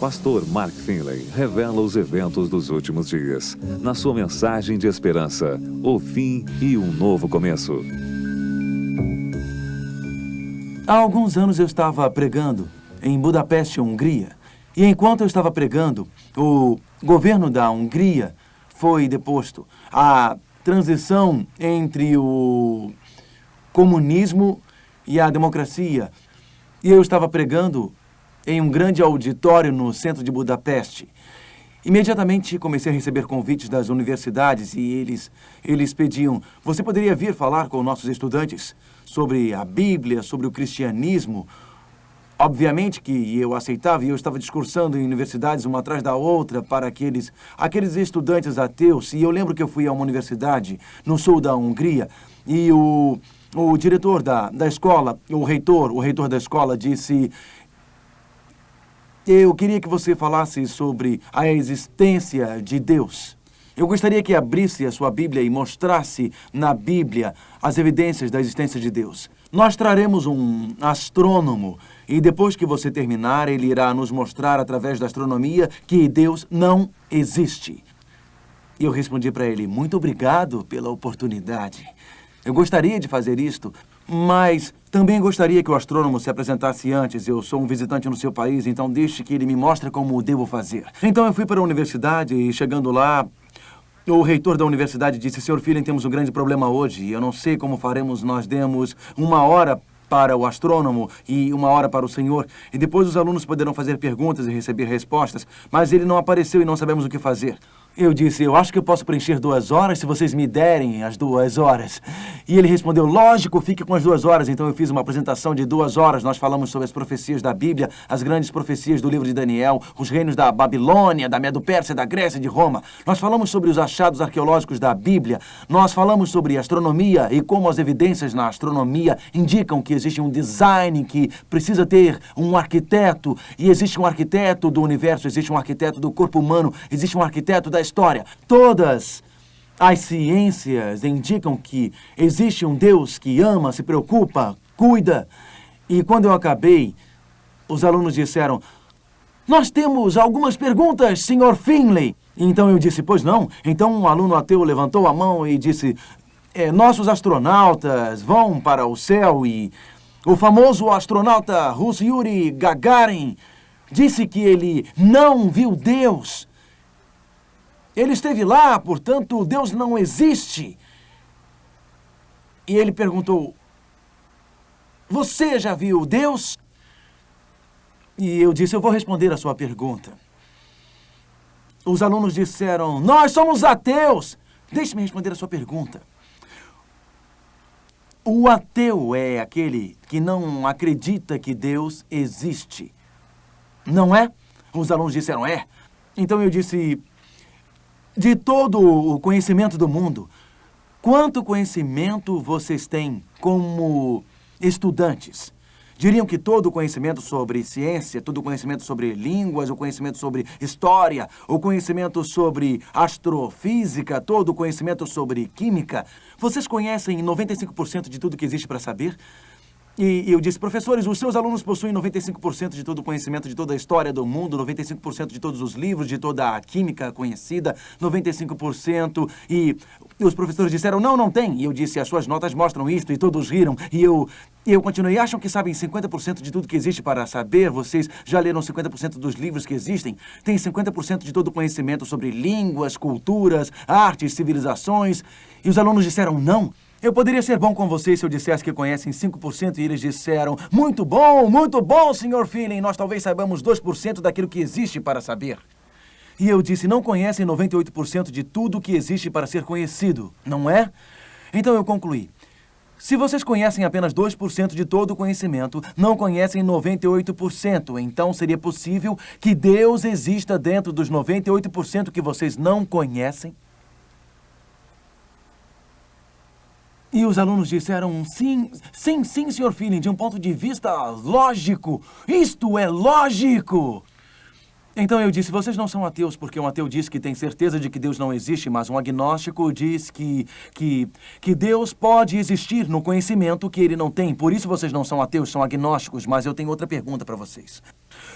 Pastor Mark Finley revela os eventos dos últimos dias, na sua mensagem de esperança, o fim e um novo começo. Há alguns anos eu estava pregando em Budapeste, Hungria. E enquanto eu estava pregando, o governo da Hungria foi deposto. A transição entre o comunismo e a democracia. E eu estava pregando em um grande auditório no centro de Budapeste. Imediatamente comecei a receber convites das universidades e eles pediam: você poderia vir falar com nossos estudantes sobre a Bíblia, sobre o cristianismo? Obviamente que eu aceitava e eu estava discursando em universidades uma atrás da outra para aqueles estudantes ateus. E eu lembro que eu fui a uma universidade no sul da Hungria e o diretor da escola, o reitor da escola disse: eu queria que você falasse sobre a existência de Deus. Eu gostaria que abrisse a sua Bíblia e mostrasse na Bíblia as evidências da existência de Deus. Nós traremos um astrônomo e depois que você terminar, ele irá nos mostrar através da astronomia que Deus não existe. E eu respondi para ele: muito obrigado pela oportunidade. Eu gostaria de fazer isto, mas também gostaria que o astrônomo se apresentasse antes. Eu sou um visitante no seu país, então deixe que ele me mostre como devo fazer. Então eu fui para a universidade e chegando lá, o reitor da universidade disse: Sr. Finley, temos um grande problema hoje. Eu não sei como faremos. Nós demos 1 hora para o astrônomo e 1 hora para o senhor. E depois os alunos poderão fazer perguntas e receber respostas. Mas ele não apareceu e não sabemos o que fazer. Eu disse: eu acho que eu posso preencher 2 horas se vocês me derem as 2 horas. E ele respondeu: lógico, fique com as 2 horas. Então eu fiz uma apresentação de 2 horas. Nós falamos sobre as profecias da Bíblia, as grandes profecias do livro de Daniel, os reinos da Babilônia, da Medo-Pérsia, da Grécia e de Roma. Nós falamos sobre os achados arqueológicos da Bíblia. Nós falamos sobre astronomia e como as evidências na astronomia indicam que existe um design que precisa ter um arquiteto. E existe um arquiteto do universo, existe um arquiteto do corpo humano, existe um arquiteto da história. Todas as ciências indicam que existe um Deus que ama, se preocupa, cuida. E quando eu acabei, os alunos disseram: nós temos algumas perguntas, Sr. Finley. Então eu disse: pois não. Então um aluno ateu levantou a mão e disse: nossos astronautas vão para o céu e o famoso astronauta russo Yuri Gagarin disse que ele não viu Deus. Ele esteve lá, portanto, Deus não existe. E ele perguntou: você já viu Deus? E eu disse: eu vou responder a sua pergunta. Os alunos disseram: nós somos ateus. Deixe-me responder a sua pergunta. O ateu é aquele que não acredita que Deus existe. Não é? Os alunos disseram: é. Então eu disse: de todo o conhecimento do mundo, quanto conhecimento vocês têm como estudantes? Diriam que todo o conhecimento sobre ciência, todo o conhecimento sobre línguas, o conhecimento sobre história, o conhecimento sobre astrofísica, todo o conhecimento sobre química, vocês conhecem 95% de tudo que existe para saber? E eu disse: professores, os seus alunos possuem 95% de todo o conhecimento de toda a história do mundo, 95% de todos os livros, de toda a química conhecida, 95%. E os professores disseram: não tem. E eu disse: as suas notas mostram isto. E todos riram. E eu continuei: acham que sabem 50% de tudo que existe para saber? Vocês já leram 50% dos livros que existem? Tem 50% de todo o conhecimento sobre línguas, culturas, artes, civilizações. E os alunos disseram: não. Eu poderia ser bom com vocês se eu dissesse que conhecem 5% e eles disseram: muito bom, Sr. Finley. Nós talvez saibamos 2% daquilo que existe para saber. E eu disse: não conhecem 98% de tudo que existe para ser conhecido, não é? Então eu concluí: se vocês conhecem apenas 2% de todo o conhecimento, não conhecem 98%. Então seria possível que Deus exista dentro dos 98% que vocês não conhecem? E os alunos disseram: sim, Sr. Finley, de um ponto de vista lógico. Isto é lógico. Então eu disse, vocês não são ateus, porque um ateu diz que tem certeza de que Deus não existe, mas um agnóstico diz que Deus pode existir no conhecimento que ele não tem. Por isso vocês não são ateus, são agnósticos. Mas eu tenho outra pergunta para vocês.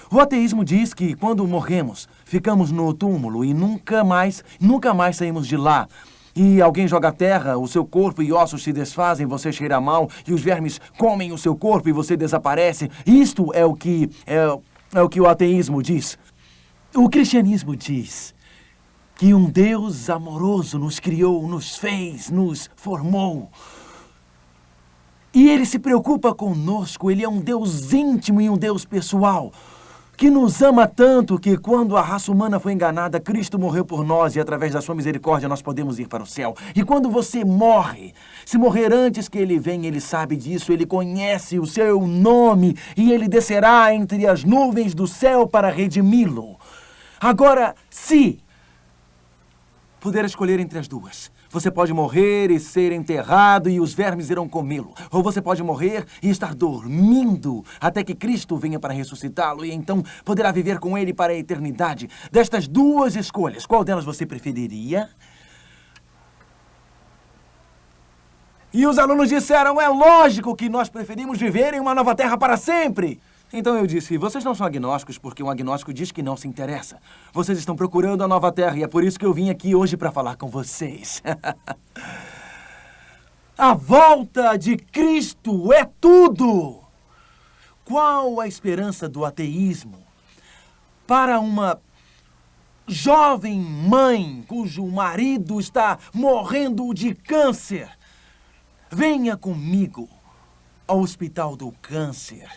O ateísmo diz que quando morremos, ficamos no túmulo e nunca mais saímos de lá. E alguém joga a terra, o seu corpo e ossos se desfazem, você cheira mal, e os vermes comem o seu corpo e você desaparece. Isto é o que o ateísmo diz. O cristianismo diz que um Deus amoroso nos criou, nos fez, nos formou. E ele se preocupa conosco, ele é um Deus íntimo e um Deus pessoal, que nos ama tanto que quando a raça humana foi enganada, Cristo morreu por nós e através da sua misericórdia nós podemos ir para o céu. E quando você morre, se morrer antes que ele venha, ele sabe disso, ele conhece o seu nome e ele descerá entre as nuvens do céu para redimi-lo. Agora, se puder escolher entre as duas, você pode morrer e ser enterrado e os vermes irão comê-lo. Ou você pode morrer e estar dormindo até que Cristo venha para ressuscitá-lo e então poderá viver com ele para a eternidade. Destas duas escolhas, qual delas você preferiria? E os alunos disseram, é lógico que nós preferimos viver em uma nova terra para sempre. Então eu disse, vocês não são agnósticos porque um agnóstico diz que não se interessa. Vocês estão procurando a nova terra e é por isso que eu vim aqui hoje para falar com vocês. A volta de Cristo é tudo! Qual a esperança do ateísmo para uma jovem mãe cujo marido está morrendo de câncer? Venha comigo ao Hospital do Câncer,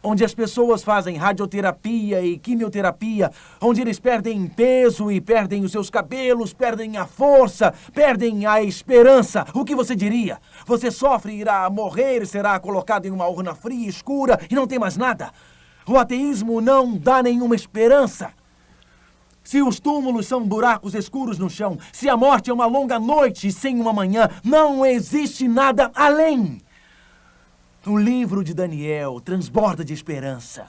onde as pessoas fazem radioterapia e quimioterapia, onde eles perdem peso e perdem os seus cabelos, perdem a força, perdem a esperança. O que você diria? Você sofre, irá morrer, será colocado em uma urna fria, escura e não tem mais nada. O ateísmo não dá nenhuma esperança. Se os túmulos são buracos escuros no chão, se a morte é uma longa noite sem uma manhã, não existe nada além. O livro de Daniel transborda de esperança.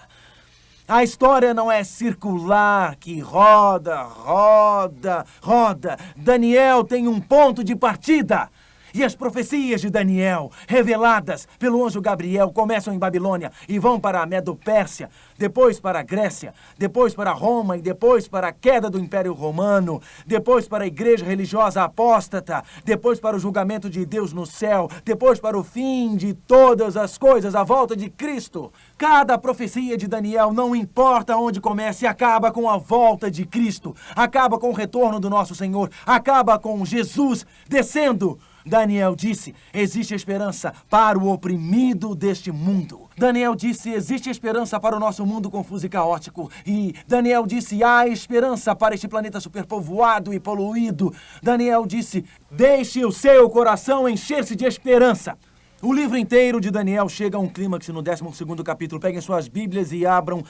A história não é circular, que roda, roda, roda. Daniel tem um ponto de partida. E as profecias de Daniel, reveladas pelo anjo Gabriel, começam em Babilônia e vão para a Medo-Pérsia, depois para a Grécia, depois para Roma e depois para a queda do Império Romano, depois para a igreja religiosa apóstata, depois para o julgamento de Deus no céu, depois para o fim de todas as coisas, a volta de Cristo. Cada profecia de Daniel, não importa onde comece, acaba com a volta de Cristo, acaba com o retorno do nosso Senhor, acaba com Jesus descendo. Daniel disse, existe esperança para o oprimido deste mundo. Daniel disse, existe esperança para o nosso mundo confuso e caótico. E Daniel disse, há esperança para este planeta superpovoado e poluído. Daniel disse, deixe o seu coração encher-se de esperança. O livro inteiro de Daniel chega a um clímax no 12º capítulo. Peguem suas Bíblias e abram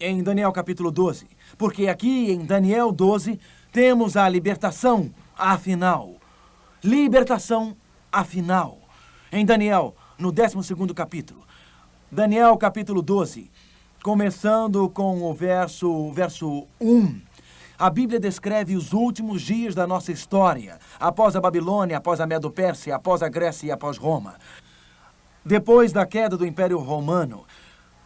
em Daniel capítulo 12. Porque aqui em Daniel 12 temos a libertação afinal. Libertação afinal. Em Daniel, no 12º capítulo. Daniel capítulo 12, começando com o verso 1. A Bíblia descreve os últimos dias da nossa história, após a Babilônia, após a Medo-Pérsia, após a Grécia e após Roma. Depois da queda do Império Romano,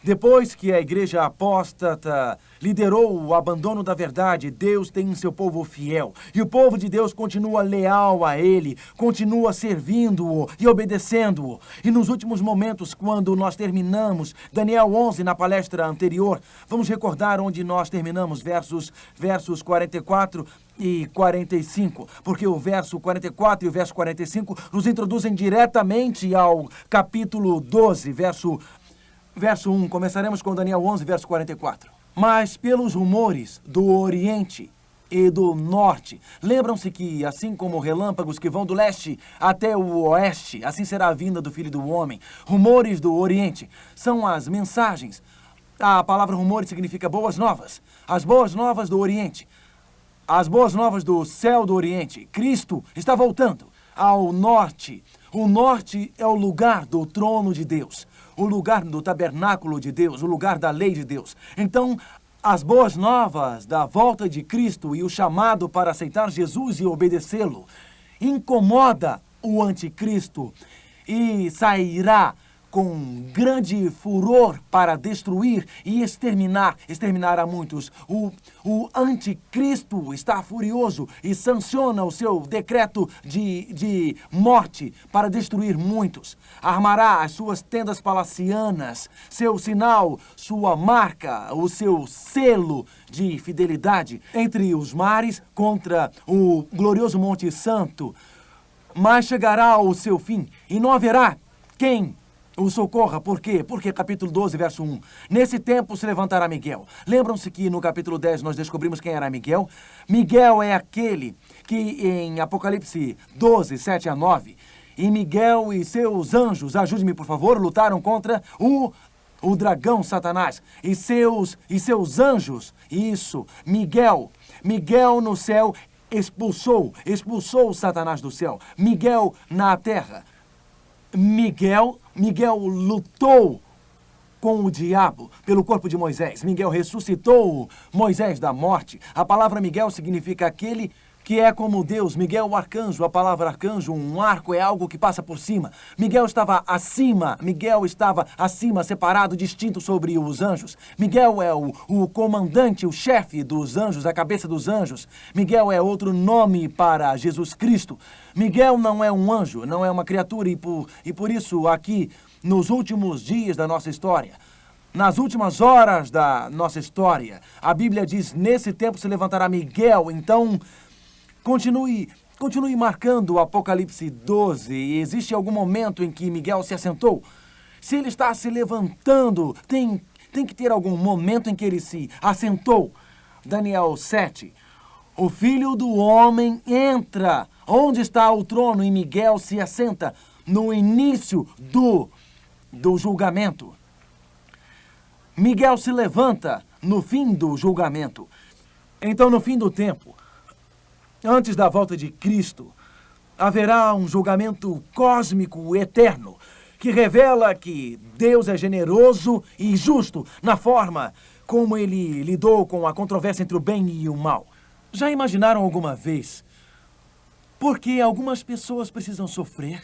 depois que a igreja apóstata liderou o abandono da verdade, Deus tem seu povo fiel. E o povo de Deus continua leal a ele, continua servindo-o e obedecendo-o. E nos últimos momentos, quando nós terminamos Daniel 11 na palestra anterior, vamos recordar onde nós terminamos, versos 44 e 45, porque o verso 44 e o verso 45 nos introduzem diretamente ao capítulo 12, verso 1, começaremos com Daniel 11, verso 44. Mas pelos rumores do Oriente e do Norte, lembram-se que, assim como relâmpagos que vão do leste até o oeste, assim será a vinda do Filho do Homem. Rumores do Oriente são as mensagens. A palavra rumores significa boas novas. As boas novas do Oriente. As boas novas do céu do Oriente. Cristo está voltando ao Norte. O Norte é o lugar do trono de Deus. o lugar do tabernáculo de Deus, o lugar da lei de Deus. Então, as boas novas da volta de Cristo e o chamado para aceitar Jesus e obedecê-lo incomoda o anticristo e sairá com grande furor para destruir e exterminar a muitos. O anticristo está furioso e sanciona o seu decreto de morte para destruir muitos. Armará as suas tendas palacianas, seu sinal, sua marca, o seu selo de fidelidade entre os mares contra o glorioso Monte Santo. Mas chegará o seu fim e não haverá quem o socorra. Por quê? Porque capítulo 12, verso 1. Nesse tempo se levantará Miguel. Lembram-se que no capítulo 10 nós descobrimos quem era Miguel? Miguel é aquele que em Apocalipse 12, 7 a 9, e Miguel e seus anjos, ajude-me por favor, lutaram contra o dragão Satanás e seus anjos. Isso, Miguel no céu expulsou Satanás do céu. Miguel na terra. Miguel lutou com o diabo pelo corpo de Moisés. Miguel ressuscitou Moisés da morte. A palavra Miguel significa aquele que é como Deus. Miguel, o arcanjo. A palavra arcanjo, um arco, é algo que passa por cima. Miguel estava acima, separado, distinto sobre os anjos. Miguel é o comandante, o chefe dos anjos, a cabeça dos anjos. Miguel é outro nome para Jesus Cristo. Miguel não é um anjo, não é uma criatura, e por isso aqui, nos últimos dias da nossa história, nas últimas horas da nossa história, a Bíblia diz, nesse tempo se levantará Miguel. Então, continue marcando o Apocalipse 12. Existe algum momento em que Miguel se assentou? Se ele está se levantando, tem que ter algum momento em que ele se assentou. Daniel 7. O Filho do Homem entra. Onde está o trono? E Miguel se assenta no início do julgamento. Miguel se levanta no fim do julgamento. Então, no fim do tempo, antes da volta de Cristo, haverá um julgamento cósmico eterno que revela que Deus é generoso e justo na forma como ele lidou com a controvérsia entre o bem e o mal. Já imaginaram alguma vez por que algumas pessoas precisam sofrer?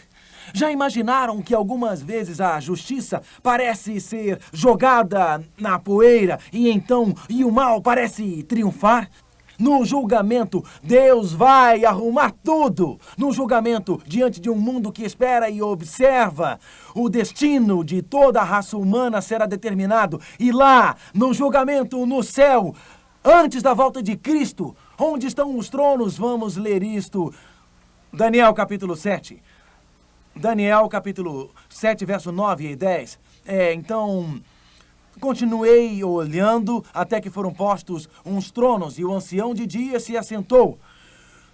Já imaginaram que algumas vezes a justiça parece ser jogada na poeira e o mal parece triunfar? No julgamento, Deus vai arrumar tudo. No julgamento, diante de um mundo que espera e observa, o destino de toda a raça humana será determinado. E lá, no julgamento, no céu, antes da volta de Cristo, onde estão os tronos? Vamos ler isto. Daniel capítulo 7. Daniel capítulo 7, verso 9 e 10. Então, continuei olhando até que foram postos uns tronos, e o ancião de dia se assentou.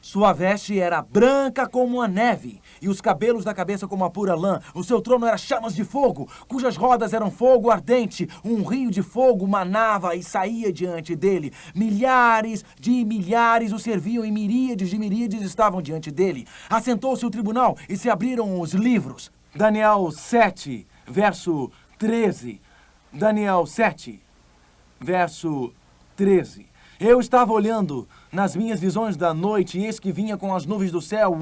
Sua veste era branca como a neve, e os cabelos da cabeça como a pura lã. O seu trono era chamas de fogo, cujas rodas eram fogo ardente. Um rio de fogo manava e saía diante dele. Milhares de milhares o serviam, e miríades de miríades estavam diante dele. Assentou-se o tribunal, e se abriram os livros. Daniel 7, verso 13. Daniel 7, verso 13. Eu estava olhando nas minhas visões da noite, e eis que vinha com as nuvens do céu,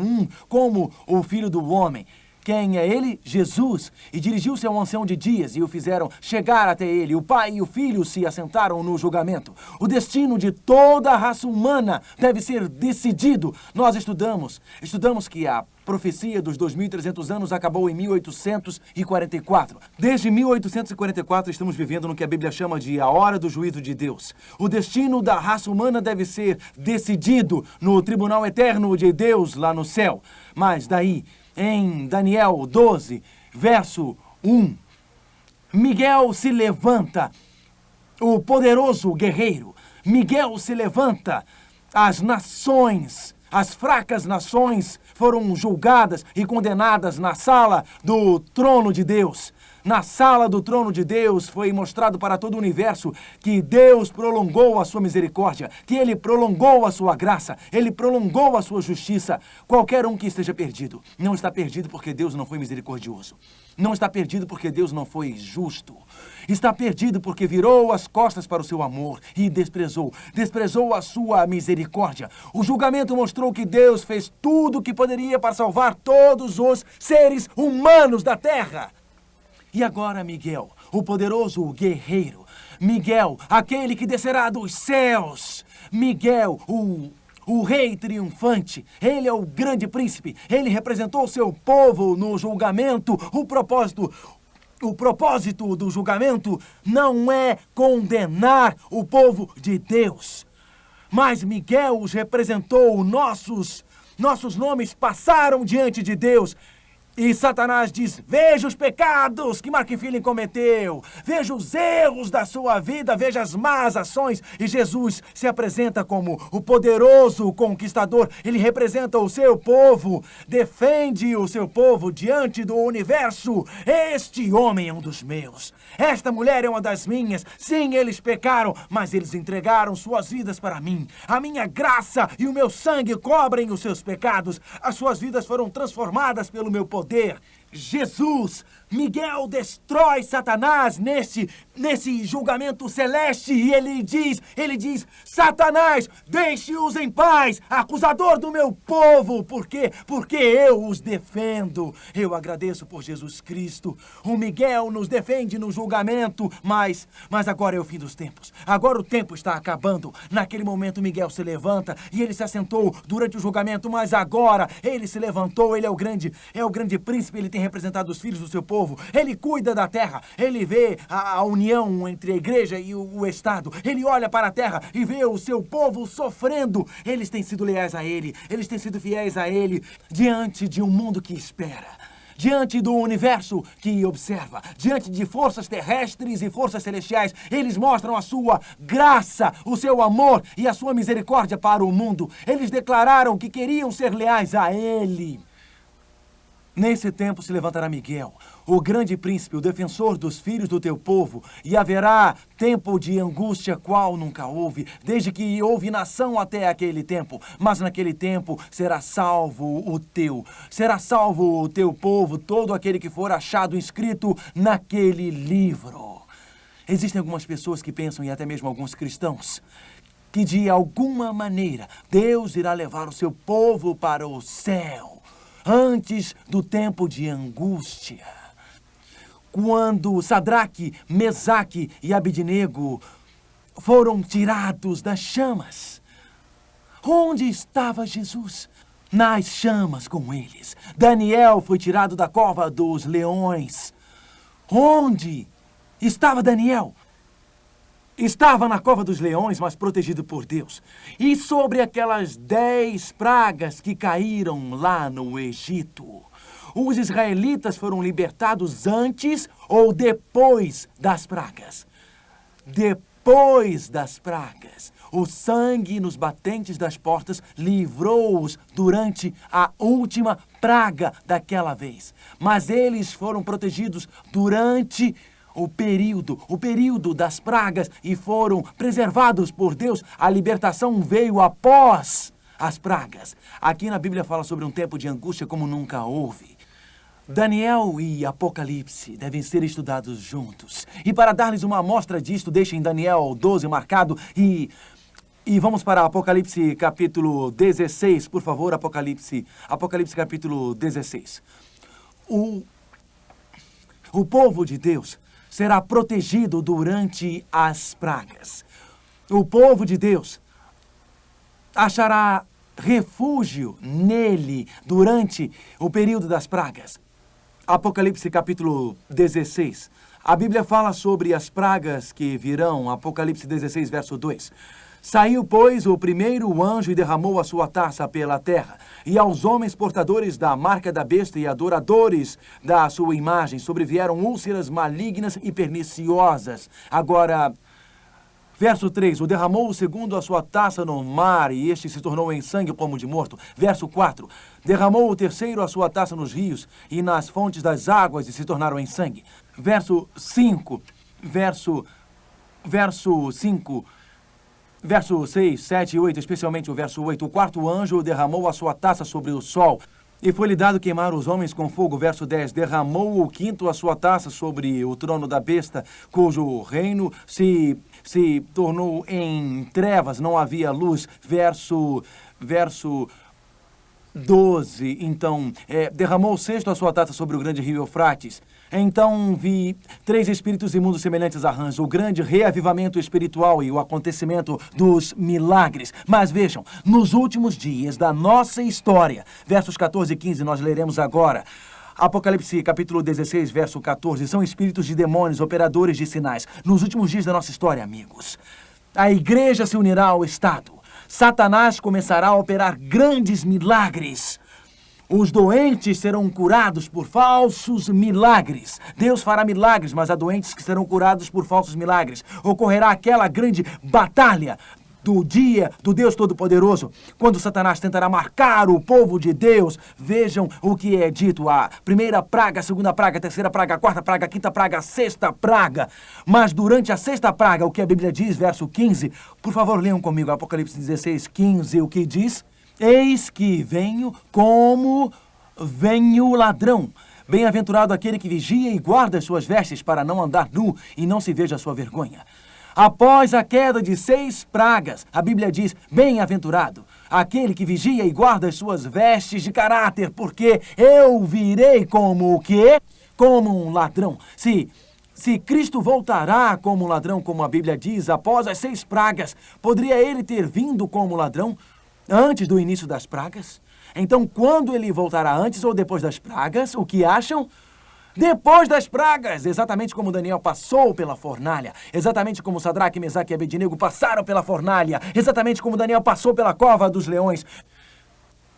como o Filho do Homem. Quem é ele? Jesus. E dirigiu-se ao ancião de dias, e o fizeram chegar até ele. O Pai e o Filho se assentaram no julgamento. O destino de toda a raça humana deve ser decidido. Nós estudamos que a profecia dos 2.300 anos acabou em 1844. Desde 1844 estamos vivendo no que a Bíblia chama de a hora do juízo de Deus. O destino da raça humana deve ser decidido no tribunal eterno de Deus lá no céu. Mas daí, em Daniel 12, verso 1, Miguel se levanta, o poderoso guerreiro. Miguel se levanta, as nações, as fracas nações foram julgadas e condenadas na sala do trono de Deus. Na sala do trono de Deus foi mostrado para todo o universo que Deus prolongou a sua misericórdia, que Ele prolongou a sua graça, Ele prolongou a sua justiça. Qualquer um que esteja perdido, não está perdido porque Deus não foi misericordioso. Não está perdido porque Deus não foi justo. Está perdido porque virou as costas para o seu amor e desprezou a sua misericórdia. O julgamento mostrou que Deus fez tudo o que poderia para salvar todos os seres humanos da terra. E agora Miguel, o poderoso guerreiro, Miguel, aquele que descerá dos céus, Miguel, o rei triunfante, ele é o grande príncipe, ele representou o seu povo no julgamento. O propósito do julgamento não é condenar o povo de Deus, mas Miguel os representou. Nossos nomes passaram diante de Deus. E Satanás diz: veja os pecados que Mark Philin cometeu, veja os erros da sua vida, veja as más ações. E Jesus se apresenta como o poderoso conquistador. Ele representa o seu povo, defende o seu povo diante do universo. Este homem é um dos meus, esta mulher é uma das minhas. Sim, eles pecaram, mas eles entregaram suas vidas para mim. A minha graça e o meu sangue cobrem os seus pecados. As suas vidas foram transformadas pelo meu poder. Jesus, Miguel destrói Satanás nesse julgamento celeste e ele diz, Satanás, deixe-os em paz, acusador do meu povo, porque eu os defendo. Eu agradeço por Jesus Cristo. O Miguel nos defende no julgamento, mas agora é o fim dos tempos. Agora o tempo está acabando. Naquele momento Miguel se levanta e ele se assentou durante o julgamento, mas agora ele se levantou, ele é o grande príncipe, ele tem representado os filhos do seu povo. Ele cuida da terra, ele vê a união entre a igreja e o Estado. Ele olha para a terra e vê o seu povo sofrendo. Eles têm sido leais a ele, eles têm sido fiéis a ele, diante de um mundo que espera, diante do universo que observa, diante de forças terrestres e forças celestiais. Eles mostram a sua graça, o seu amor e a sua misericórdia para o mundo. Eles declararam que queriam ser leais a ele. Nesse tempo se levantará Miguel, o grande príncipe, o defensor dos filhos do teu povo, e haverá tempo de angústia qual nunca houve, desde que houve nação até aquele tempo. Mas naquele tempo será salvo o teu povo, todo aquele que for achado inscrito naquele livro. Existem algumas pessoas que pensam, e até mesmo alguns cristãos, que de alguma maneira Deus irá levar o seu povo para o céu antes do tempo de angústia. Quando Sadraque, Mesaque e Abednego foram tirados das chamas, onde estava Jesus? Nas chamas com eles. Daniel foi tirado da cova dos leões. Onde estava Daniel? Estava na cova dos leões, mas protegido por Deus. E sobre aquelas 10 pragas que caíram lá no Egito, os israelitas foram libertados antes ou depois das pragas? Depois das pragas. O sangue nos batentes das portas livrou-os durante a última praga daquela vez. Mas eles foram protegidos durante o período das pragas e foram preservados por Deus. A libertação veio após as pragas. Aqui na Bíblia fala sobre um tempo de angústia como nunca houve. Daniel e Apocalipse devem ser estudados juntos. E para dar-lhes uma amostra disto, deixem Daniel 12 marcado e vamos para Apocalipse capítulo 16, por favor, Apocalipse capítulo 16. O povo de Deus será protegido durante as pragas. O povo de Deus achará refúgio nele durante o período das pragas. Apocalipse capítulo 16. A Bíblia fala sobre as pragas que virão. Apocalipse 16, verso 2. Saiu, pois, o primeiro anjo e derramou a sua taça pela terra. E aos homens portadores da marca da besta e adoradores da sua imagem sobrevieram úlceras malignas e perniciosas. Agora, Verso 3, o derramou o segundo a sua taça no mar, e este se tornou em sangue como de morto. Verso 4, derramou o terceiro a sua taça nos rios e nas fontes das águas, e se tornaram em sangue. Verso 5, verso 5, verso 6, 7 e 8, especialmente o verso 8. O quarto anjo derramou a sua taça sobre o sol, e foi-lhe dado queimar os homens com fogo. Verso 10, derramou o quinto a sua taça sobre o trono da besta, cujo reino se tornou em trevas, não havia luz. Verso 12, então, derramou o sexto a sua taça sobre o grande rio Eufrates. Então vi 3 espíritos imundos semelhantes a rãs, o grande reavivamento espiritual e o acontecimento dos milagres. Mas vejam, nos últimos dias da nossa história, versos 14 e 15, nós leremos agora. Apocalipse, capítulo 16, verso 14, são espíritos de demônios, operadores de sinais. Nos últimos dias da nossa história, amigos, a igreja se unirá ao Estado. Satanás começará a operar grandes milagres. Os doentes serão curados por falsos milagres. Deus fará milagres, mas há doentes que serão curados por falsos milagres. Ocorrerá aquela grande batalha do dia do Deus Todo-Poderoso, quando Satanás tentará marcar o povo de Deus. Vejam o que é dito: a primeira praga, a segunda praga, a terceira praga, a quarta praga, a quinta praga, a sexta praga. Mas durante a sexta praga, o que a Bíblia diz, verso 15, por favor, leiam comigo, Apocalipse 16, 15, o que diz? Eis que venho como vem o ladrão. Bem-aventurado aquele que vigia e guarda as suas vestes, para não andar nu e não se veja a sua vergonha. Após a queda de 6 pragas, a Bíblia diz: bem-aventurado aquele que vigia e guarda as suas vestes de caráter, porque eu virei como o quê? Como um ladrão. Se Cristo voltará como um ladrão, como a Bíblia diz, após as 6 pragas, poderia ele ter vindo como ladrão antes do início das pragas? Então, quando ele voltará, antes ou depois das pragas, o que acham? Depois das pragas, exatamente como Daniel passou pela fornalha, exatamente como Sadraque, Mesaque e Abednego passaram pela fornalha, exatamente como Daniel passou pela cova dos leões.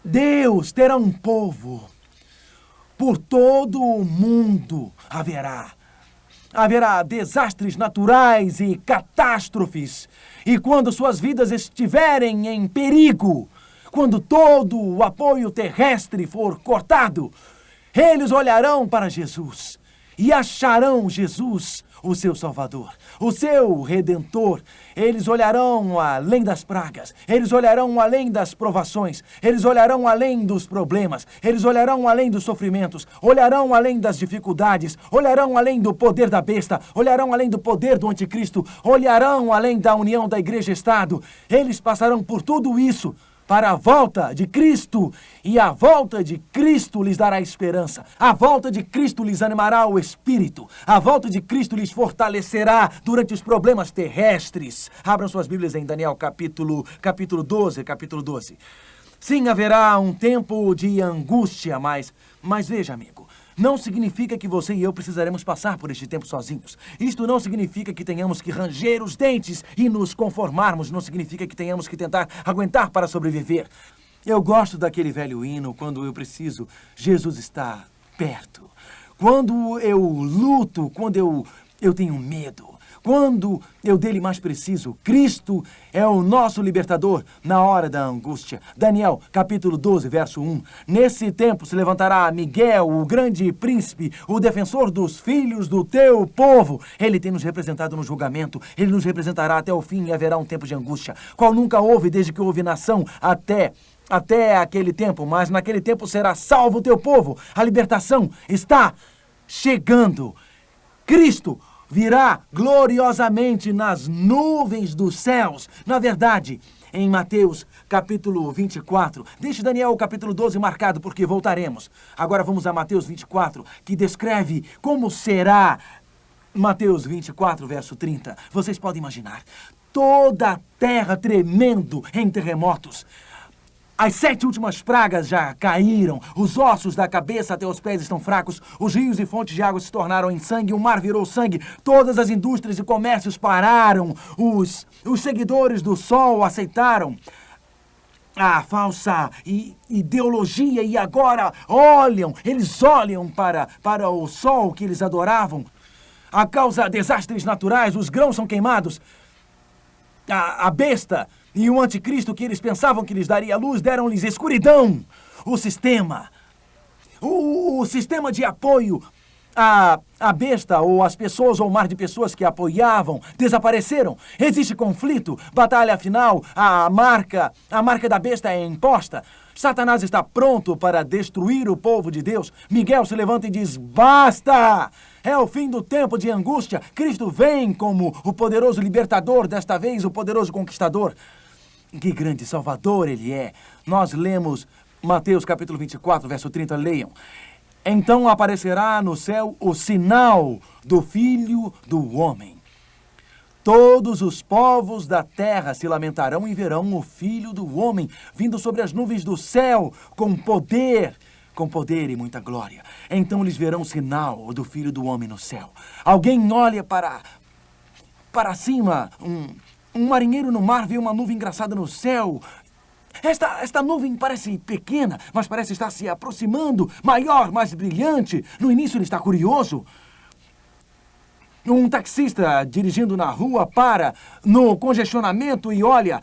Deus terá um povo. Por todo o mundo haverá desastres naturais e catástrofes. E quando suas vidas estiverem em perigo, quando todo o apoio terrestre for cortado, eles olharão para Jesus e acharão Jesus o seu Salvador, o seu Redentor. Eles olharão além das pragas, eles olharão além das provações, eles olharão além dos problemas, eles olharão além dos sofrimentos, olharão além das dificuldades, olharão além do poder da besta, olharão além do poder do anticristo, olharão além da união da igreja-estado. Eles passarão por tudo isso para a volta de Cristo, e a volta de Cristo lhes dará esperança. A volta de Cristo lhes animará o espírito. A volta de Cristo lhes fortalecerá durante os problemas terrestres. Abram suas Bíblias em Daniel, capítulo 12. Sim, haverá um tempo de angústia, mas veja, amigo, não significa que você e eu precisaremos passar por este tempo sozinhos. Isto não significa que tenhamos que ranger os dentes e nos conformarmos. Não significa que tenhamos que tentar aguentar para sobreviver. Eu gosto daquele velho hino: quando eu preciso, Jesus está perto. Quando eu luto, quando eu tenho medo, quando eu dele mais preciso, Cristo é o nosso libertador na hora da angústia. Daniel, capítulo 12, verso 1. Nesse tempo se levantará Miguel, o grande príncipe, o defensor dos filhos do teu povo. Ele tem nos representado no julgamento. Ele nos representará até o fim, e haverá um tempo de angústia, qual nunca houve desde que houve nação até aquele tempo. Mas naquele tempo será salvo o teu povo. A libertação está chegando. Cristo virá gloriosamente nas nuvens dos céus. Na verdade, em Mateus capítulo 24, deixe Daniel capítulo 12 marcado, porque voltaremos. Agora vamos a Mateus 24, que descreve como será. Mateus 24, verso 30. Vocês podem imaginar toda a terra tremendo em terremotos. As 7 últimas pragas já caíram, os ossos da cabeça até os pés estão fracos, os rios e fontes de água se tornaram em sangue, o mar virou sangue, todas as indústrias e comércios pararam, os seguidores do sol aceitaram a falsa ideologia e agora eles olham para o sol que eles adoravam. A causa de desastres naturais, os grãos são queimados. A besta e o anticristo que eles pensavam que lhes daria luz, deram-lhes escuridão. O sistema de apoio à besta, ou as pessoas, ou o mar de pessoas que apoiavam, desapareceram. Existe conflito, batalha final, a marca da besta é imposta. Satanás está pronto para destruir o povo de Deus. Miguel se levanta e diz: basta! É o fim do tempo de angústia. Cristo vem como o poderoso libertador, desta vez o poderoso conquistador. Que grande salvador ele é. Nós lemos Mateus capítulo 24, verso 30, leiam. Então aparecerá no céu o sinal do Filho do Homem. Todos os povos da terra se lamentarão e verão o Filho do Homem vindo sobre as nuvens do céu com poder e muita glória. Então eles verão o sinal do Filho do Homem no céu. Alguém olha para cima, um marinheiro no mar vê uma nuvem engraçada no céu. Esta nuvem parece pequena, mas parece estar se aproximando, maior, mais brilhante. No início ele está curioso. Um taxista dirigindo na rua para no congestionamento e olha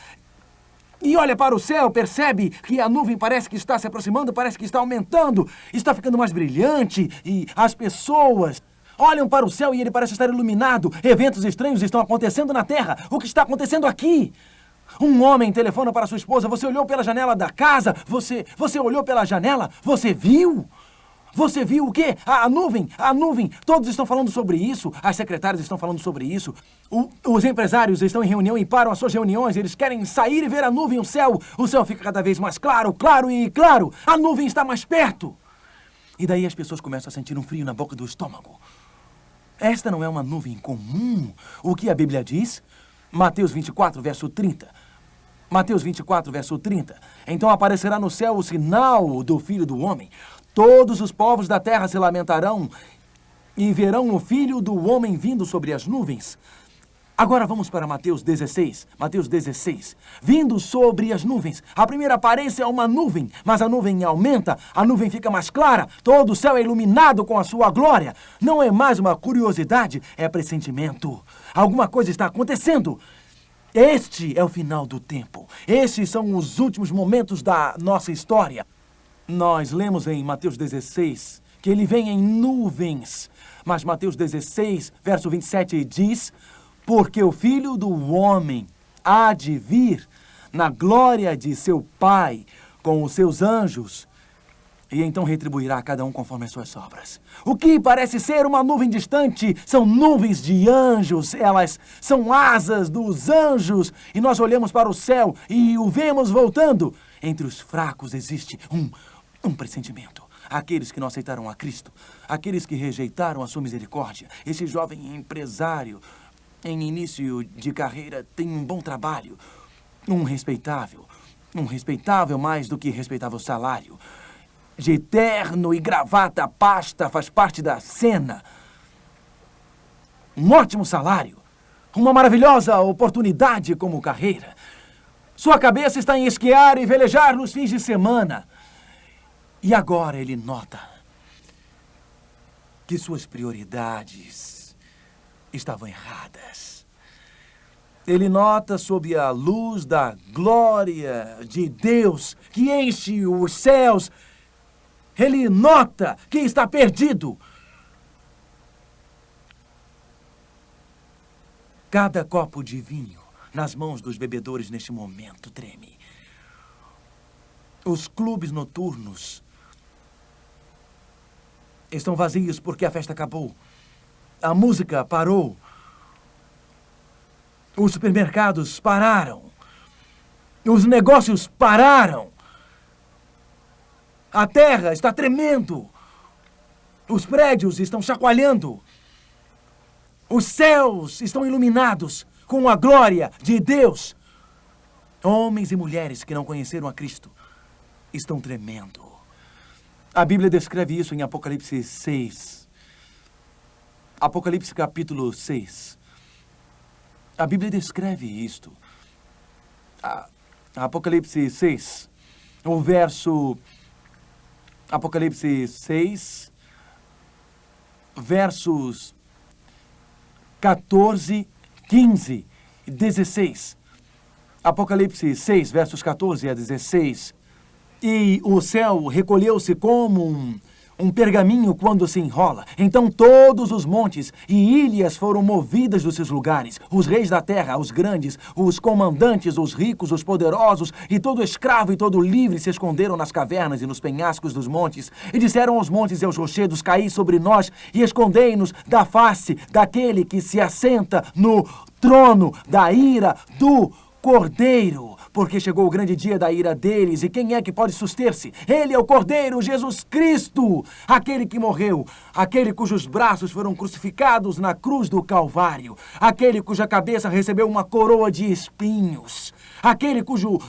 para o céu, percebe que a nuvem parece que está se aproximando, parece que está aumentando, está ficando mais brilhante e as pessoas olham para o céu e ele parece estar iluminado. Eventos estranhos estão acontecendo na Terra. O que está acontecendo aqui? Um homem telefona para sua esposa. Você olhou pela janela da casa? Você olhou pela janela? Você viu? Você viu o quê? A nuvem. Todos estão falando sobre isso. As secretárias estão falando sobre isso. Os empresários estão em reunião e param as suas reuniões. Eles querem sair e ver a nuvem, o céu. O céu fica cada vez mais claro. A nuvem está mais perto. E daí as pessoas começam a sentir um frio na boca do estômago. Esta não é uma nuvem comum. O que a Bíblia diz? Mateus 24, verso 30. Mateus 24, verso 30. Então aparecerá no céu o sinal do Filho do Homem. Todos os povos da terra se lamentarão e verão o Filho do Homem vindo sobre as nuvens. Agora vamos para Mateus 16. Mateus 16. Vindo sobre as nuvens. A primeira aparência é uma nuvem, mas a nuvem aumenta, a nuvem fica mais clara, todo o céu é iluminado com a sua glória. Não é mais uma curiosidade, é pressentimento. Alguma coisa está acontecendo. Este é o final do tempo. Estes são os últimos momentos da nossa história. Nós lemos em Mateus 16 que ele vem em nuvens. Mas Mateus 16, verso 27 diz: porque o Filho do Homem há de vir na glória de seu Pai com os seus anjos e então retribuirá a cada um conforme as suas obras. O que parece ser uma nuvem distante são nuvens de anjos. Elas são asas dos anjos e nós olhamos para o céu e o vemos voltando. Entre os fracos existe um pressentimento. Aqueles que não aceitaram a Cristo, aqueles que rejeitaram a sua misericórdia. Esse jovem empresário em início de carreira tem um bom trabalho, um respeitável mais do que respeitável salário. De terno e gravata, pasta, faz parte da cena. Um ótimo salário, uma maravilhosa oportunidade como carreira. Sua cabeça está em esquiar e velejar nos fins de semana. E agora ele nota que suas prioridades estavam erradas. Ele nota sob a luz da glória de Deus que enche os céus. Ele nota que está perdido. Cada copo de vinho nas mãos dos bebedores neste momento treme. Os clubes noturnos estão vazios porque a festa acabou. A música parou. Os supermercados pararam. Os negócios pararam. A terra está tremendo. Os prédios estão chacoalhando. Os céus estão iluminados com a glória de Deus. Homens e mulheres que não conheceram a Cristo estão tremendo. A Bíblia descreve isso em Apocalipse 6. Apocalipse capítulo 6. A Bíblia descreve isto. Apocalipse 6, o verso... Apocalipse 6, versos 14, 15 e 16. Apocalipse 6, versos 14 a 16. E o céu recolheu-se como um pergaminho quando se enrola. Então todos os montes e ilhas foram movidas dos seus lugares. Os reis da terra, os grandes, os comandantes, os ricos, os poderosos, e todo escravo e todo livre se esconderam nas cavernas e nos penhascos dos montes. E disseram aos montes e aos rochedos: caí sobre nós e escondei-nos da face daquele que se assenta no trono da ira do Cordeiro, porque chegou o grande dia da ira deles, e quem é que pode suster-se? Ele é o Cordeiro, Jesus Cristo, aquele que morreu, aquele cujos braços foram crucificados na cruz do Calvário, aquele cuja cabeça recebeu uma coroa de espinhos, aquele cujo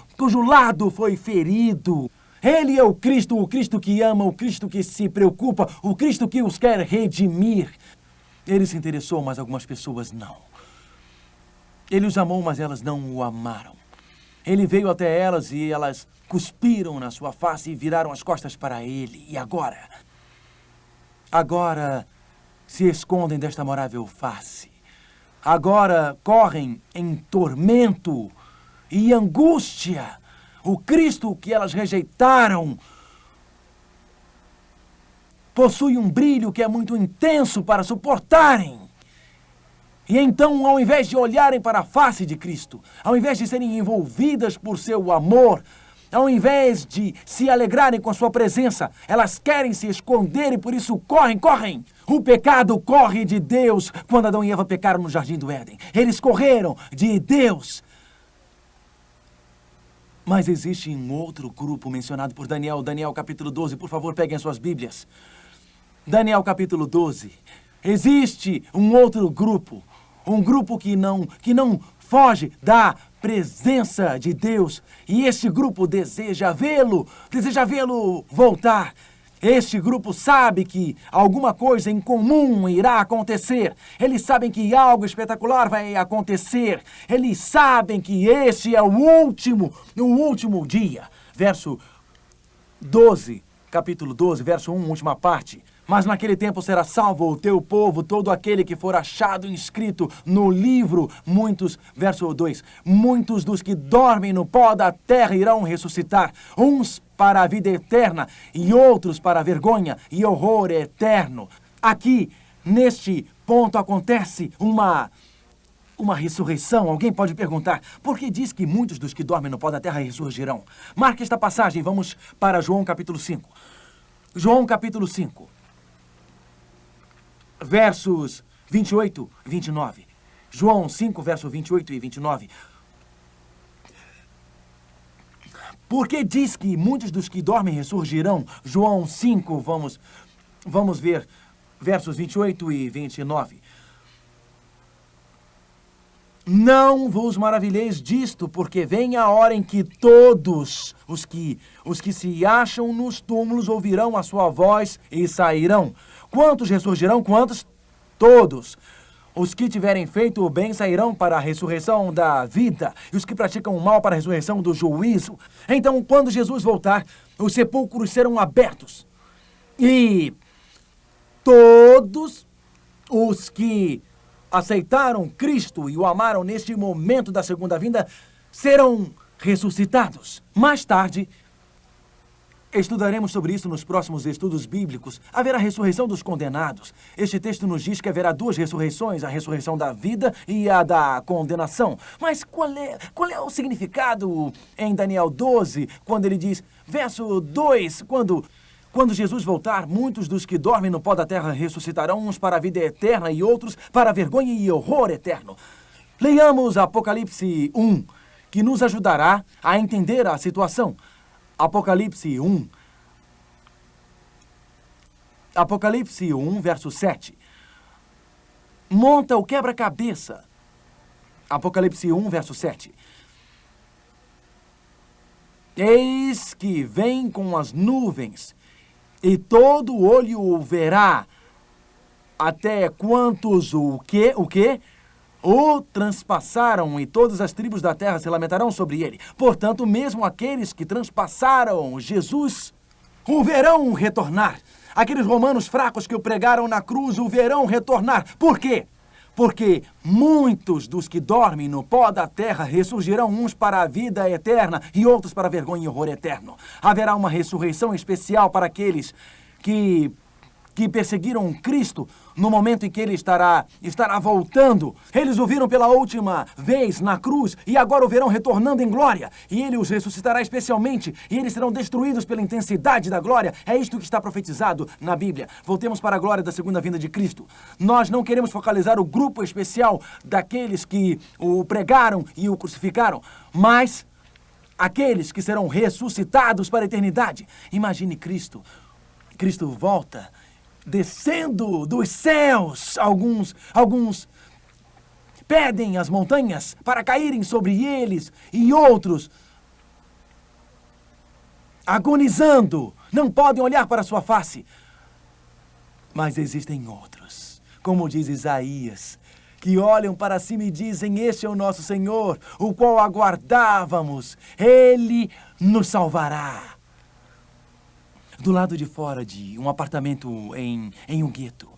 lado foi ferido. Ele é o Cristo que ama, o Cristo que se preocupa, o Cristo que os quer redimir. Ele se interessou, mas algumas pessoas não. Ele os amou, mas elas não o amaram. Ele veio até elas e elas cuspiram na sua face e viraram as costas para ele. E agora? Agora se escondem desta amorável face. Agora correm em tormento e angústia. O Cristo que elas rejeitaram possui um brilho que é muito intenso para suportarem. E então, ao invés de olharem para a face de Cristo, ao invés de serem envolvidas por seu amor, ao invés de se alegrarem com a sua presença, elas querem se esconder e por isso correm. O pecado corre de Deus quando Adão e Eva pecaram no Jardim do Éden. Eles correram de Deus. Mas existe um outro grupo mencionado por Daniel. Daniel capítulo 12, por favor, peguem as suas Bíblias. Daniel capítulo 12. Existe um outro grupo. Um grupo que não foge da presença de Deus. E este grupo deseja vê-lo voltar. Este grupo sabe que alguma coisa em comum irá acontecer. Eles sabem que algo espetacular vai acontecer. Eles sabem que este é o último dia. Verso 12, capítulo 12, verso 1, última parte. Mas naquele tempo será salvo o teu povo, todo aquele que for achado inscrito no livro. Verso 2, muitos dos que dormem no pó da terra irão ressuscitar, uns para a vida eterna e outros para a vergonha e horror eterno. Aqui, neste ponto, acontece uma ressurreição. Alguém pode perguntar, por que diz que muitos dos que dormem no pó da terra ressurgirão? Marque esta passagem, vamos para João capítulo 5. João capítulo 5. Versos 28 e 29. João 5, verso 28 e 29. Porque diz que muitos dos que dormem ressurgirão. João 5, vamos ver versos 28 e 29. Não vos maravilheis disto, porque vem a hora em que todos os que se acham nos túmulos ouvirão a sua voz e sairão. Quantos ressurgirão? Quantos? Todos. Os que tiverem feito o bem sairão para a ressurreição da vida, e os que praticam o mal para a ressurreição do juízo. Então, quando Jesus voltar, os sepulcros serão abertos. E todos os que aceitaram Cristo e o amaram neste momento da segunda vinda serão ressuscitados. Mais tarde, estudaremos sobre isso nos próximos estudos bíblicos. Haverá a ressurreição dos condenados. Este texto nos diz que haverá duas ressurreições, a ressurreição da vida e a da condenação. Mas qual é o significado em Daniel 12, quando ele diz, verso 2, quando Jesus voltar, muitos dos que dormem no pó da terra ressuscitarão, uns para a vida eterna e outros para a vergonha e horror eterno. Leiamos Apocalipse 1, que nos ajudará a entender a situação. Apocalipse 1. Apocalipse 1, verso 7. Monta o quebra-cabeça. Apocalipse 1, verso 7. Eis que vem com as nuvens, e todo olho o verá, até quantos o quê? O transpassaram, e todas as tribos da terra se lamentarão sobre ele. Portanto, mesmo aqueles que transpassaram Jesus o verão retornar. Aqueles romanos fracos que o pregaram na cruz o verão retornar. Por quê? Porque muitos dos que dormem no pó da terra ressurgirão, uns para a vida eterna e outros para a vergonha e horror eterno. Haverá uma ressurreição especial para aqueles que perseguiram Cristo no momento em que ele estará voltando. Eles o viram pela última vez na cruz e agora o verão retornando em glória. E ele os ressuscitará especialmente e eles serão destruídos pela intensidade da glória. É isto que está profetizado na Bíblia. Voltemos para a glória da segunda vinda de Cristo. Nós não queremos focalizar o grupo especial daqueles que o pregaram e o crucificaram, mas aqueles que serão ressuscitados para a eternidade. Imagine Cristo. Cristo volta descendo dos céus. Alguns pedem as montanhas para caírem sobre eles e outros, agonizando, não podem olhar para sua face. Mas existem outros, como diz Isaías, que olham para cima e dizem: este é o nosso Senhor, o qual aguardávamos, Ele nos salvará. Do lado de fora de um apartamento em um gueto,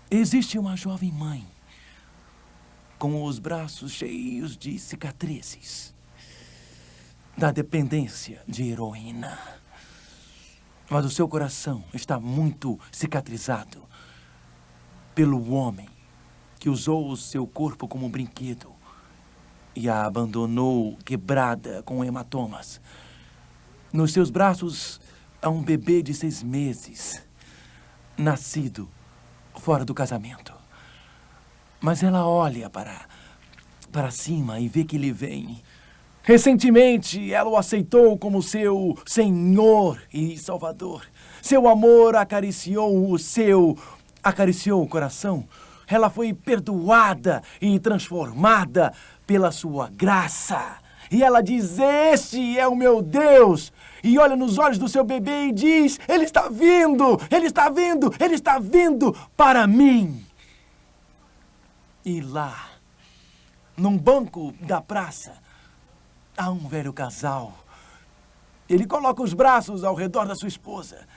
existe uma jovem mãe com os braços cheios de cicatrizes da dependência de heroína. Mas o seu coração está muito cicatrizado pelo homem que usou o seu corpo como brinquedo e a abandonou quebrada com hematomas. Nos seus braços há um bebê de 6 meses, nascido fora do casamento. Mas ela olha para cima e vê que ele vem. Recentemente, ela o aceitou como seu Senhor e Salvador. Seu amor acariciou o coração. Ela foi perdoada e transformada pela sua graça. E ela diz: este é o meu Deus. E olha nos olhos do seu bebê e diz: ele está vindo, ele está vindo, ele está vindo para mim. E lá, num banco da praça, há um velho casal. Ele coloca os braços ao redor da sua esposa.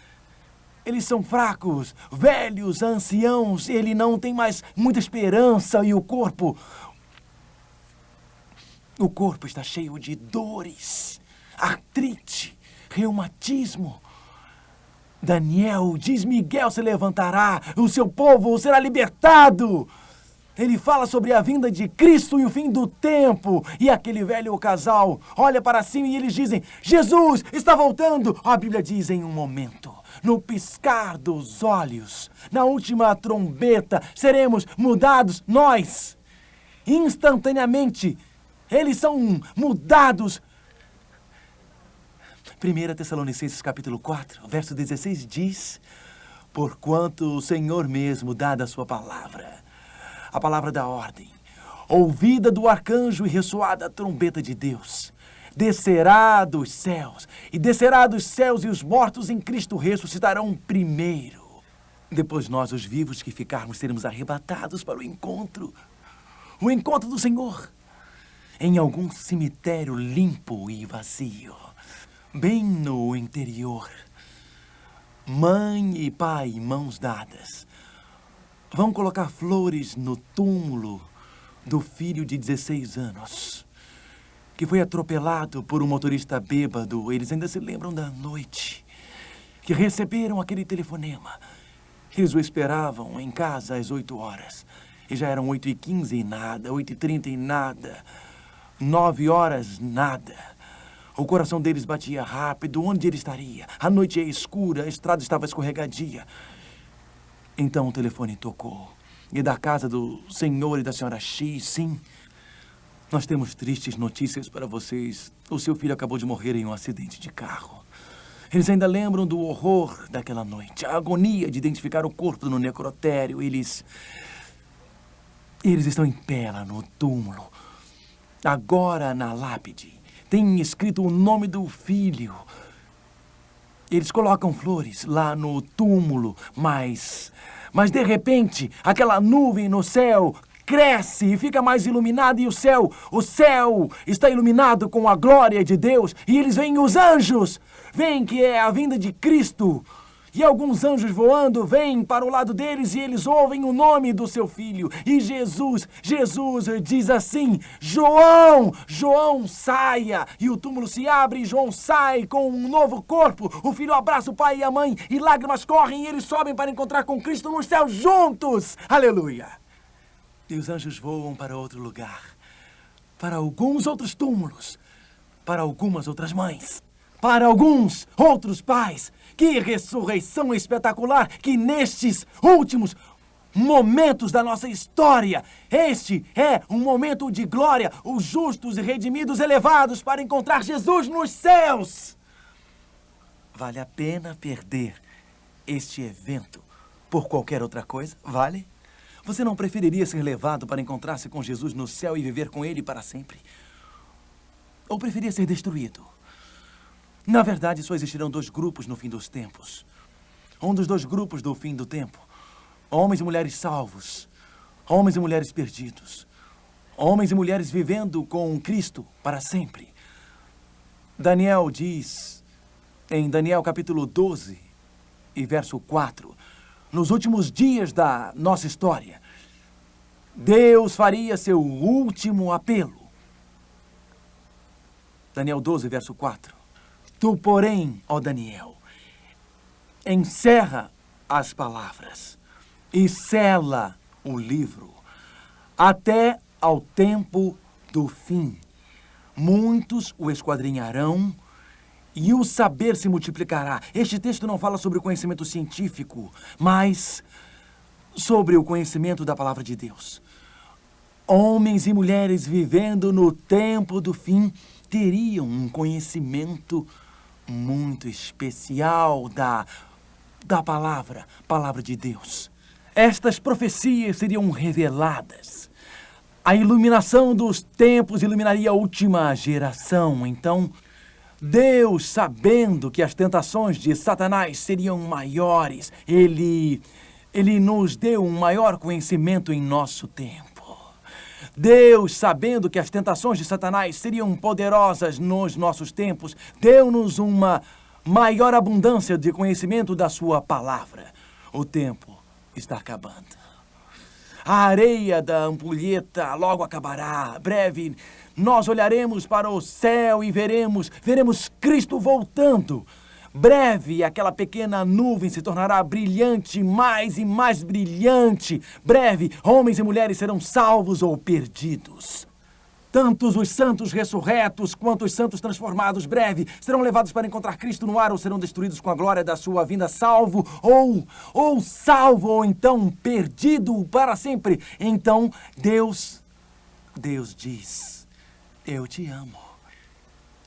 Eles são fracos, velhos, anciãos. Ele não tem mais muita esperança e o corpo está cheio de dores, artrite, reumatismo. Daniel diz: Miguel se levantará, o seu povo será libertado. Ele fala sobre a vinda de Cristo e o fim do tempo. E aquele velho casal olha para cima e eles dizem: Jesus está voltando. A Bíblia diz: em um momento, no piscar dos olhos, na última trombeta, seremos mudados nós. Instantaneamente, eles são mudados. 1 Tessalonicenses capítulo 4, verso 16 diz: porquanto o Senhor mesmo, dada a sua palavra, a palavra da ordem, ouvida do arcanjo e ressoada a trombeta de Deus, descerá dos céus, e os mortos em Cristo ressuscitarão primeiro. Depois nós, os vivos que ficarmos, seremos arrebatados para o encontro do Senhor, em algum cemitério limpo e vazio, bem no interior. Mãe e pai, mãos dadas, vão colocar flores no túmulo do filho de 16 anos, que foi atropelado por um motorista bêbado. Eles ainda se lembram da noite que receberam aquele telefonema. Eles o esperavam em casa às 8 horas. E já eram 8h15 e nada, 8h30 e nada, 9 horas nada. O coração deles batia rápido. Onde ele estaria? A noite é escura, a estrada estava escorregadia. Então o telefone tocou. E da casa do senhor e da senhora X, sim, nós temos tristes notícias para vocês. O seu filho acabou de morrer em um acidente de carro. Eles ainda lembram do horror daquela noite, a agonia de identificar o corpo no necrotério. Eles estão em pé lá no túmulo. Agora, na lápide, tem escrito o nome do filho. Eles colocam flores lá no túmulo, mas de repente, aquela nuvem no céu cresce e fica mais iluminada, e o céu está iluminado com a glória de Deus, e eles veem os anjos, veem que é a vinda de Cristo, E alguns anjos voando vêm para o lado deles e eles ouvem o nome do seu filho. E Jesus diz assim: João, João, saia. E o túmulo se abre e João sai com um novo corpo. O filho abraça o pai e a mãe e lágrimas correm e eles sobem para encontrar com Cristo nos céus juntos. Aleluia! E os anjos voam para outro lugar, para alguns outros túmulos, para algumas outras mães, para alguns outros pais. Que ressurreição espetacular que nestes últimos momentos da nossa história, este é um momento de glória, os justos e redimidos elevados para encontrar Jesus nos céus. Vale a pena perder este evento por qualquer outra coisa? Vale? Você não preferiria ser levado para encontrar-se com Jesus no céu e viver com Ele para sempre? Ou preferia ser destruído? Na verdade, só existirão dois grupos no fim dos tempos. Um dos dois grupos do fim do tempo. Homens e mulheres salvos. Homens e mulheres perdidos. Homens e mulheres vivendo com Cristo para sempre. Daniel diz, em Daniel capítulo 12 e verso 4, nos últimos dias da nossa história, Deus faria seu último apelo. Daniel 12, verso 4. Tu, porém, ó Daniel, encerra as palavras e sela o livro até ao tempo do fim. Muitos o esquadrinharão e o saber se multiplicará. Este texto não fala sobre o conhecimento científico, mas sobre o conhecimento da palavra de Deus. Homens e mulheres vivendo no tempo do fim teriam um conhecimento muito especial da palavra de Deus. Estas profecias seriam reveladas. A iluminação dos tempos iluminaria a última geração. Então, Deus, sabendo que as tentações de Satanás seriam maiores, Ele nos deu um maior conhecimento em nosso tempo. Deus, sabendo que as tentações de Satanás seriam poderosas nos nossos tempos, deu-nos uma maior abundância de conhecimento da sua palavra. O tempo está acabando. A areia da ampulheta logo acabará. Breve, nós olharemos para o céu e veremos Cristo voltando. Breve, aquela pequena nuvem se tornará brilhante, mais e mais brilhante. Breve, homens e mulheres serão salvos ou perdidos. Tantos os santos ressurretos quanto os santos transformados, breve, serão levados para encontrar Cristo no ar ou serão destruídos com a glória da sua vinda, salvo ou então perdido para sempre. Então, Deus diz, eu te amo.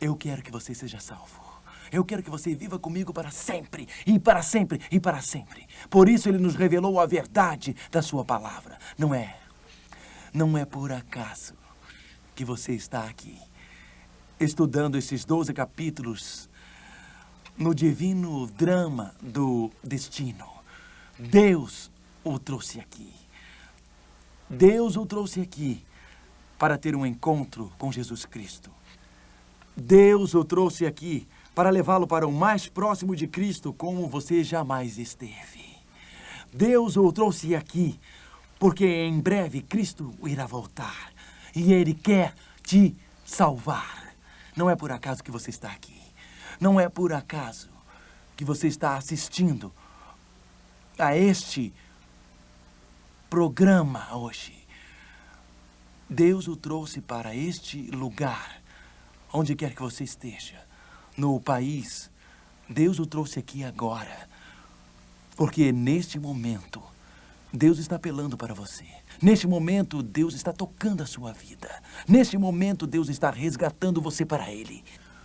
Eu quero que você seja salvo. Eu quero que você viva comigo para sempre, e para sempre, e para sempre. Por isso Ele nos revelou a verdade da sua palavra. Não é por acaso que você está aqui, estudando esses 12 capítulos no divino drama do destino. Deus o trouxe aqui. Deus o trouxe aqui para ter um encontro com Jesus Cristo. Deus o trouxe aqui para levá-lo para o mais próximo de Cristo como você jamais esteve. Deus o trouxe aqui porque em breve Cristo irá voltar e Ele quer te salvar. Não é por acaso que você está aqui. Não é por acaso que você está assistindo a este programa hoje. Deus o trouxe para este lugar, onde quer que você esteja, no país. Deus o trouxe aqui agora, porque neste momento, Deus está apelando para você. Neste momento, Deus está tocando a sua vida. Neste momento, Deus está resgatando você para Ele.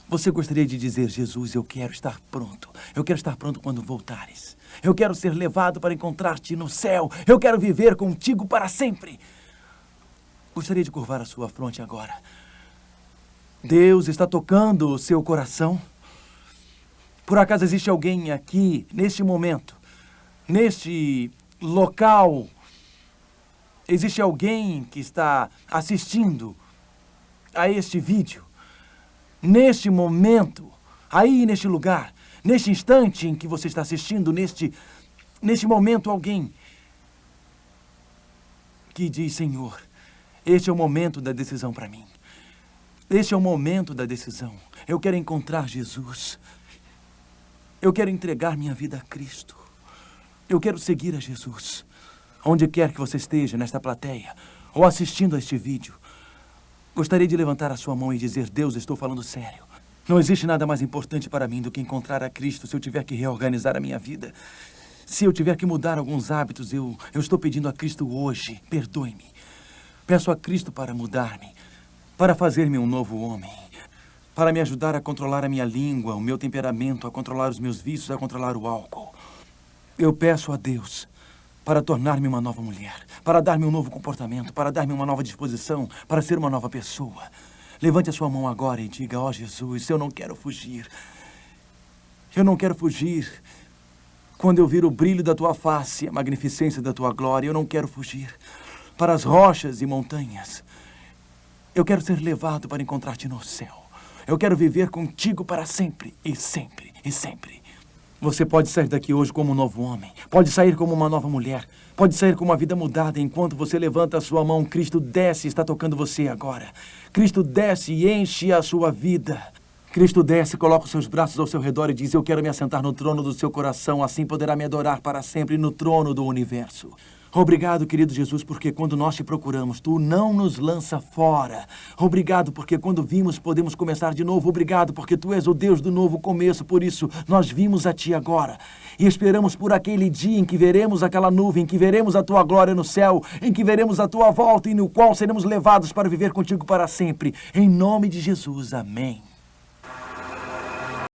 Você gostaria de dizer, Jesus, eu quero estar pronto. Eu quero estar pronto quando voltares. Eu quero ser levado para encontrar-te no céu. Eu quero viver contigo para sempre. Gostaria de curvar a sua fronte agora. Deus está tocando o seu coração. Por acaso existe alguém aqui, neste momento, neste local, existe alguém que está assistindo a este vídeo, neste momento, aí neste lugar, neste instante em que você está assistindo, neste momento, alguém que diz: Senhor, este é o momento da decisão para mim. Este é o momento da decisão. Eu quero encontrar Jesus. Eu quero entregar minha vida a Cristo. Eu quero seguir a Jesus. Onde quer que você esteja, nesta plateia, ou assistindo a este vídeo, gostaria de levantar a sua mão e dizer: Deus, estou falando sério. Não existe nada mais importante para mim do que encontrar a Cristo. Se eu tiver que reorganizar a minha vida, se eu tiver que mudar alguns hábitos, eu estou pedindo a Cristo hoje, perdoe-me. Peço a Cristo para mudar-me, para fazer-me um novo homem, para me ajudar a controlar a minha língua, o meu temperamento, a controlar os meus vícios, a controlar o álcool. Eu peço a Deus para tornar-me uma nova mulher, para dar-me um novo comportamento, para dar-me uma nova disposição, para ser uma nova pessoa. Levante a sua mão agora e diga: ó Jesus, eu não quero fugir. Eu não quero fugir. Quando eu vir o brilho da tua face, a magnificência da tua glória, eu não quero fugir para as rochas e montanhas. Eu quero ser levado para encontrar-te no céu. Eu quero viver contigo para sempre e sempre e sempre. Você pode sair daqui hoje como um novo homem. Pode sair como uma nova mulher. Pode sair com uma vida mudada. Enquanto você levanta a sua mão, Cristo desce e está tocando você agora. Cristo desce e enche a sua vida. Cristo desce, coloca os seus braços ao seu redor e diz: eu quero me assentar no trono do seu coração. Assim poderá me adorar para sempre no trono do universo. Obrigado, querido Jesus, porque quando nós te procuramos, tu não nos lança fora. Obrigado, porque quando vimos, podemos começar de novo. Obrigado, porque tu és o Deus do novo começo. Por isso, nós vimos a ti agora. E esperamos por aquele dia em que veremos aquela nuvem, em que veremos a tua glória no céu, em que veremos a tua volta e no qual seremos levados para viver contigo para sempre. Em nome de Jesus, amém.